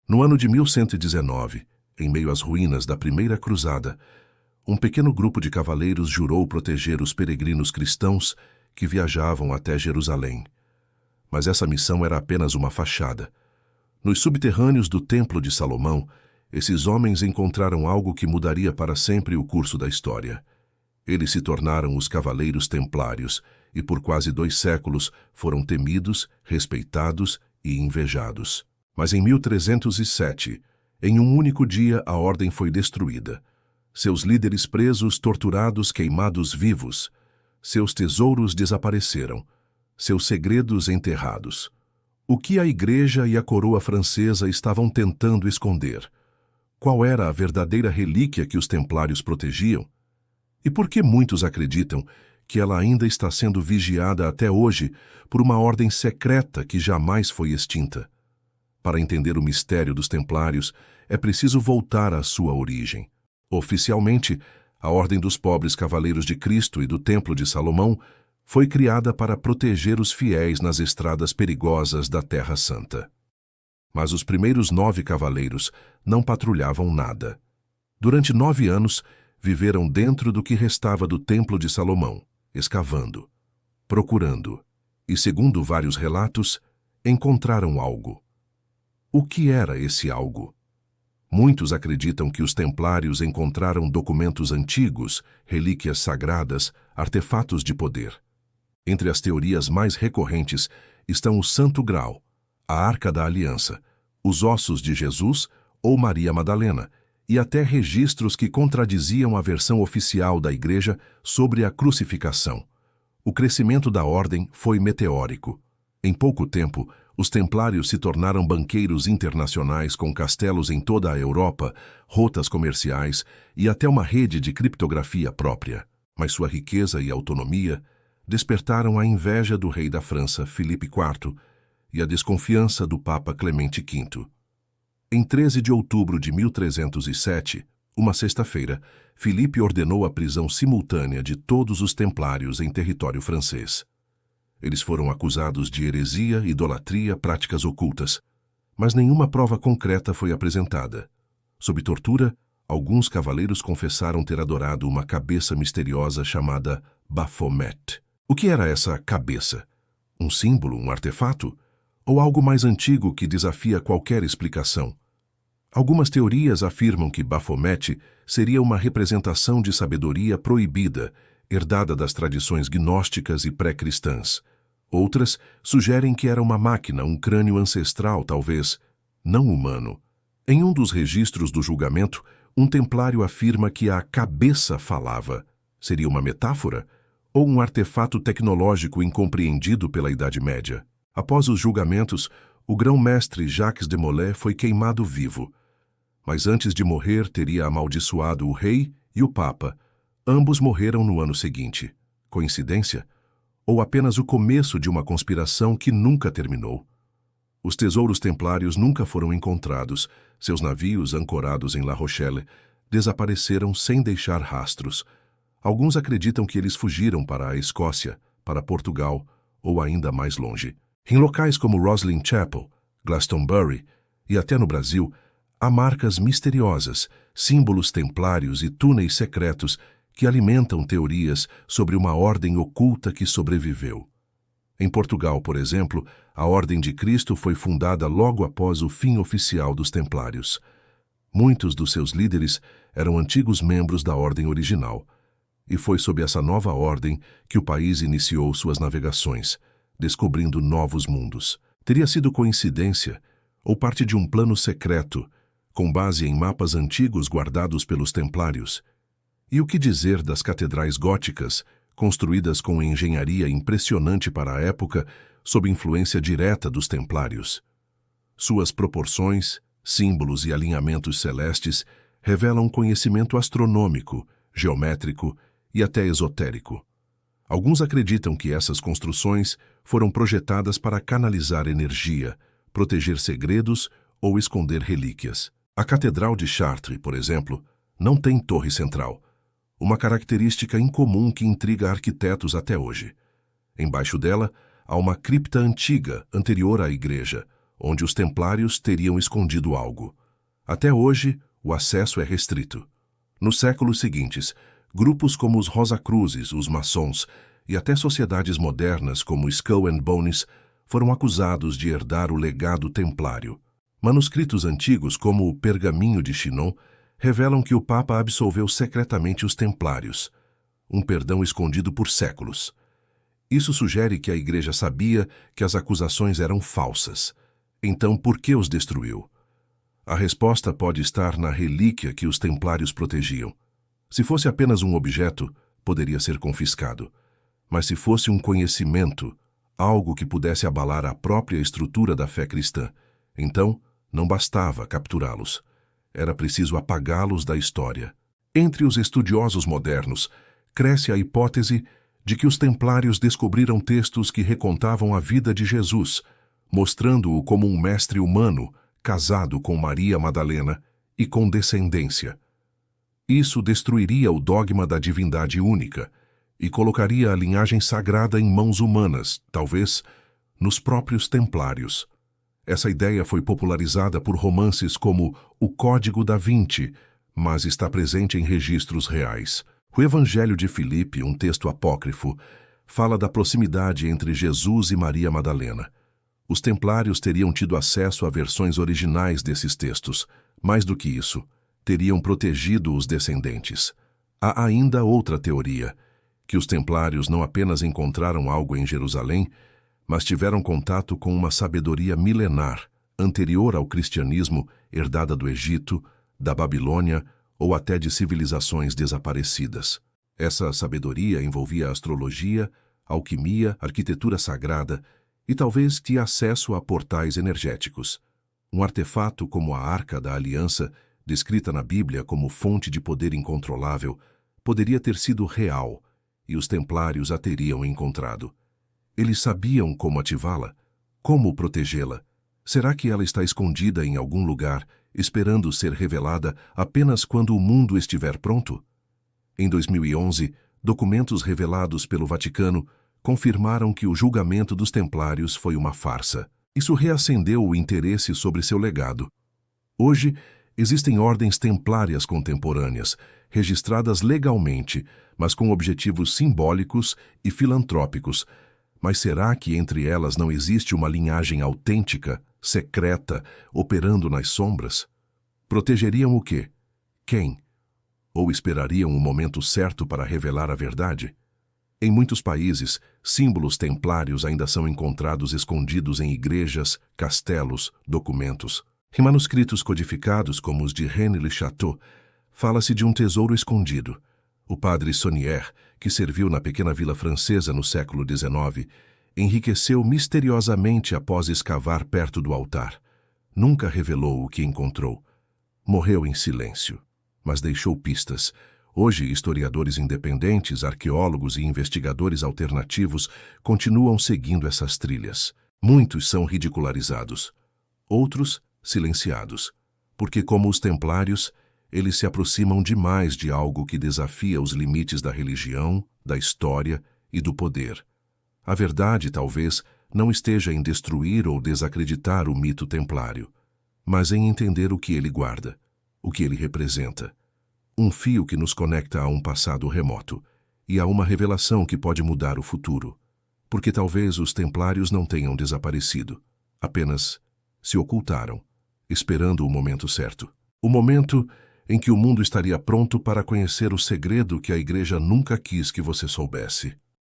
No ano de 1119, em meio às ruínas da Primeira Cruzada, um pequeno grupo de cavaleiros jurou proteger os peregrinos cristãos que viajavam até Jerusalém. Mas essa missão era apenas uma fachada. Nos subterrâneos do Templo de Salomão, esses homens encontraram algo que mudaria para sempre o curso da história. Eles se tornaram os Cavaleiros Templários e por quase 2 séculos foram temidos, respeitados e invejados. Mas em 1307, em um único dia, a ordem foi destruída. Seus líderes presos, torturados, queimados vivos. Seus tesouros desapareceram. Seus segredos enterrados. O que a Igreja e a coroa francesa estavam tentando esconder? Qual era a verdadeira relíquia que os templários protegiam? E por que muitos acreditam que ela ainda está sendo vigiada até hoje por uma ordem secreta que jamais foi extinta? Para entender o mistério dos templários, é preciso voltar à sua origem. Oficialmente, a Ordem dos Pobres Cavaleiros de Cristo e do Templo de Salomão foi criada para proteger os fiéis nas estradas perigosas da Terra Santa. Mas os primeiros 9 cavaleiros não patrulhavam nada. Durante 9 anos, viveram dentro do que restava do Templo de Salomão, escavando, procurando, e, segundo vários relatos, encontraram algo. O que era esse algo? Muitos acreditam que os templários encontraram documentos antigos, relíquias sagradas, artefatos de poder. Entre as teorias mais recorrentes estão o Santo Graal, a Arca da Aliança, os ossos de Jesus ou Maria Madalena, e até registros que contradiziam a versão oficial da Igreja sobre a crucificação. O crescimento da ordem foi meteórico. Em pouco tempo, os templários se tornaram banqueiros internacionais com castelos em toda a Europa, rotas comerciais e até uma rede de criptografia própria. Mas sua riqueza e autonomia despertaram a inveja do rei da França, Filipe IV, e a desconfiança do Papa Clemente V. Em 13 de outubro de 1307, uma sexta-feira, Filipe ordenou a prisão simultânea de todos os templários em território francês. Eles foram acusados de heresia, idolatria, práticas ocultas, mas nenhuma prova concreta foi apresentada. Sob tortura, alguns cavaleiros confessaram ter adorado uma cabeça misteriosa chamada Baphomet. O que era essa cabeça? Um símbolo, um artefato? Ou algo mais antigo que desafia qualquer explicação? Algumas teorias afirmam que Baphomet seria uma representação de sabedoria proibida, herdada das tradições gnósticas e pré-cristãs. Outras sugerem que era uma máquina, um crânio ancestral, talvez, não humano. Em um dos registros do julgamento, um templário afirma que a cabeça falava. Seria uma metáfora? Ou um artefato tecnológico incompreendido pela Idade Média? Após os julgamentos, o grão-mestre Jacques de Molay foi queimado vivo. Mas antes de morrer, teria amaldiçoado o rei e o papa. Ambos morreram no ano seguinte. Coincidência? Ou apenas o começo de uma conspiração que nunca terminou? Os tesouros templários nunca foram encontrados. Seus navios, ancorados em La Rochelle, desapareceram sem deixar rastros. Alguns acreditam que eles fugiram para a Escócia, para Portugal ou ainda mais longe. Em locais como Roslin Chapel, Glastonbury e até no Brasil, há marcas misteriosas, símbolos templários e túneis secretos que alimentam teorias sobre uma ordem oculta que sobreviveu. Em Portugal, por exemplo, a Ordem de Cristo foi fundada logo após o fim oficial dos Templários. Muitos dos seus líderes eram antigos membros da ordem original, e foi sob essa nova ordem que o país iniciou suas navegações, descobrindo novos mundos. Teria sido coincidência ou parte de um plano secreto, com base em mapas antigos guardados pelos templários? E o que dizer das catedrais góticas, construídas com engenharia impressionante para a época, sob influência direta dos templários? Suas proporções, símbolos e alinhamentos celestes revelam conhecimento astronômico, geométrico e até esotérico. Alguns acreditam que essas construções foram projetadas para canalizar energia, proteger segredos ou esconder relíquias. A Catedral de Chartres, por exemplo, não tem torre central, uma característica incomum que intriga arquitetos até hoje. Embaixo dela, há uma cripta antiga, anterior à igreja, onde os templários teriam escondido algo. Até hoje, o acesso é restrito. Nos séculos seguintes, grupos como os Rosacruzes, os maçons e até sociedades modernas como Skull and Bones foram acusados de herdar o legado templário. Manuscritos antigos como o Pergaminho de Chinon revelam que o Papa absolveu secretamente os templários, um perdão escondido por séculos. Isso sugere que a Igreja sabia que as acusações eram falsas. Então, por que os destruiu? A resposta pode estar na relíquia que os templários protegiam. Se fosse apenas um objeto, poderia ser confiscado. Mas se fosse um conhecimento, algo que pudesse abalar a própria estrutura da fé cristã, então não bastava capturá-los. Era preciso apagá-los da história. Entre os estudiosos modernos, cresce a hipótese de que os templários descobriram textos que recontavam a vida de Jesus, mostrando-o como um mestre humano, casado com Maria Madalena e com descendência. Isso destruiria o dogma da divindade única e colocaria a linhagem sagrada em mãos humanas, talvez nos próprios templários. Essa ideia foi popularizada por romances como O Código da Vinci, mas está presente em registros reais. O Evangelho de Filipe, um texto apócrifo, fala da proximidade entre Jesus e Maria Madalena. Os templários teriam tido acesso a versões originais desses textos. Mais do que isso, teriam protegido os descendentes. Há ainda outra teoria, que os templários não apenas encontraram algo em Jerusalém, mas tiveram contato com uma sabedoria milenar, anterior ao cristianismo, herdada do Egito, da Babilônia ou até de civilizações desaparecidas. Essa sabedoria envolvia astrologia, alquimia, arquitetura sagrada e talvez tinha acesso a portais energéticos. Um artefato como a Arca da Aliança, descrita na Bíblia como fonte de poder incontrolável, poderia ter sido real e os templários a teriam encontrado. Eles sabiam como ativá-la, como protegê-la. Será que ela está escondida em algum lugar, esperando ser revelada apenas quando o mundo estiver pronto? Em 2011, documentos revelados pelo Vaticano confirmaram que o julgamento dos templários foi uma farsa. Isso reacendeu o interesse sobre seu legado. Hoje, existem ordens templárias contemporâneas, registradas legalmente, mas com objetivos simbólicos e filantrópicos. Mas será que entre elas não existe uma linhagem autêntica, secreta, operando nas sombras? Protegeriam o quê? Quem? Ou esperariam o momento certo para revelar a verdade? Em muitos países, símbolos templários ainda são encontrados escondidos em igrejas, castelos, documentos. Em manuscritos codificados, como os de Rennes-le-Château, fala-se de um tesouro escondido. O padre Saunière, que serviu na pequena vila francesa no século XIX, enriqueceu misteriosamente após escavar perto do altar. Nunca revelou o que encontrou. Morreu em silêncio, mas deixou pistas. Hoje, historiadores independentes, arqueólogos e investigadores alternativos continuam seguindo essas trilhas. Muitos são ridicularizados, outros silenciados, porque, como os templários, eles se aproximam demais de algo que desafia os limites da religião, da história e do poder. A verdade, talvez, não esteja em destruir ou desacreditar o mito templário, mas em entender o que ele guarda, o que ele representa. Um fio que nos conecta a um passado remoto e a uma revelação que pode mudar o futuro. Porque talvez os templários não tenham desaparecido, apenas se ocultaram, esperando o momento certo. O momento em que o mundo estaria pronto para conhecer o segredo que a Igreja nunca quis que você soubesse.